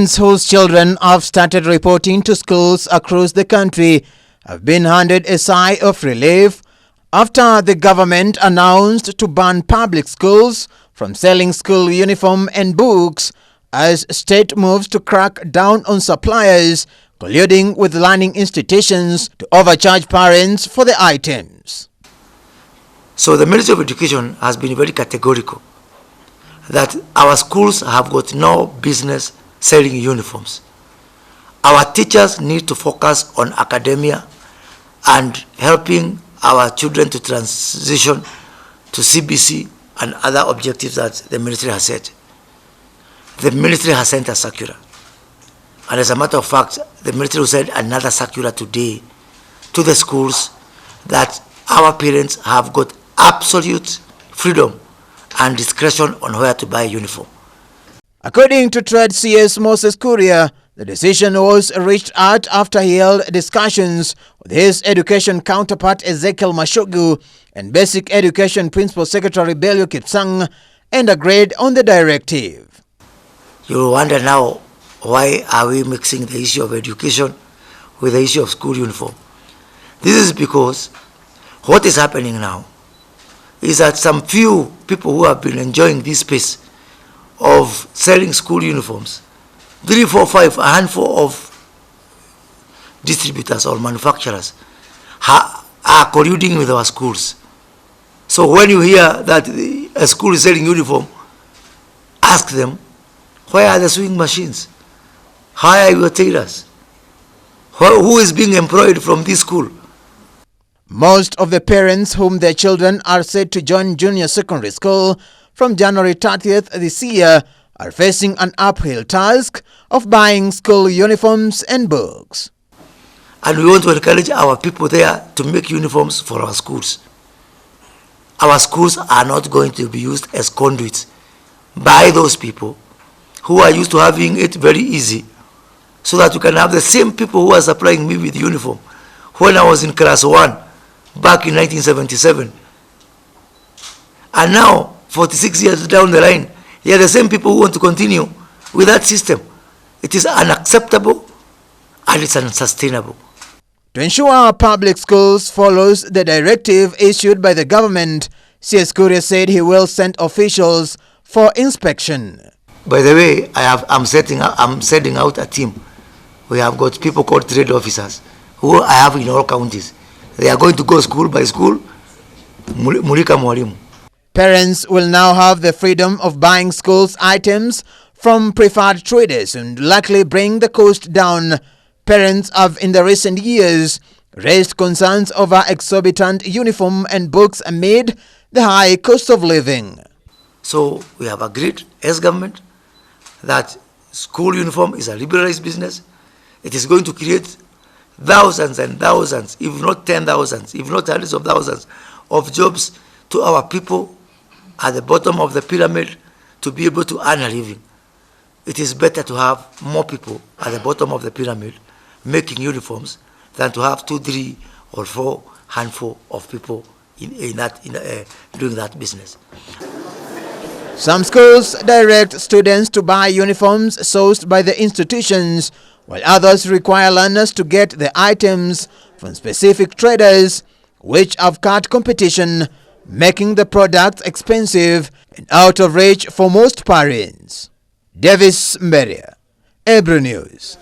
Parents whose children have started reporting to schools across the country have been handed a sigh of relief after the government announced to ban public schools from selling school uniform and books as state moves to crack down on suppliers colluding with learning institutions to overcharge parents for the items. So the Ministry of Education has been very categorical that our schools have got no business selling uniforms. Our teachers need to focus on academia and helping our children to transition to CBC and other objectives that the ministry has set. The ministry has sent a circular. And as a matter of fact, the ministry will send another circular today to the schools that our parents have got absolute freedom and discretion on where to buy a uniform. According to Trade CS Moses Kuria, the decision was reached out after he held discussions with his education counterpart Ezekiel Mashogu and Basic Education Principal Secretary Belio Kipsang and agreed on the directive. You wonder now, why are we mixing the issue of education with the issue of school uniform? This is because what is happening now is that some few people who have been enjoying this space of selling school uniforms, 3, 4, 5, a handful of distributors or manufacturers are colluding with our schools. So when you hear that a school is selling uniform, ask them, where are the sewing machines? How are your tailors? Who is being employed from this school? Most of the parents whom their children are set to join junior secondary school from January 30th this year are facing an uphill task of buying school uniforms and books. And we want to encourage our people there to make uniforms for our schools. Our schools are not going to be used as conduits by those people who are used to having it very easy, so that you can have the same people who are supplying me with uniform when I was in class 1 back in 1977. And now, 46 years down the line, they are the same people who want to continue with that system. It is unacceptable and it's unsustainable. To ensure public schools follows the directive issued by the government, CS Kuria said he will send officials for inspection. By the way, I'm sending out a team. We have got people called trade officers who I have in all counties. They are going to go school by school, mulika mwalimu. Parents will now have the freedom of buying schools items from preferred traders and likely bring the cost down. Parents have in the recent years raised concerns over exorbitant uniform and books amid the high cost of living. So we have agreed as government that school uniform is a liberalized business. It is going to create thousands and thousands, if not 10,000s, if not hundreds of thousands of jobs to our people at the bottom of the pyramid to be able to earn a living. It is better to have more people at the bottom of the pyramid making uniforms than to have 2, 3, or 4 handful of people doing that business. Some schools direct students to buy uniforms sourced by the institutions, while others require learners to get the items from specific traders, which have cut competition, making the products expensive and out of reach for most parents. Davis Mberia, Ebro News.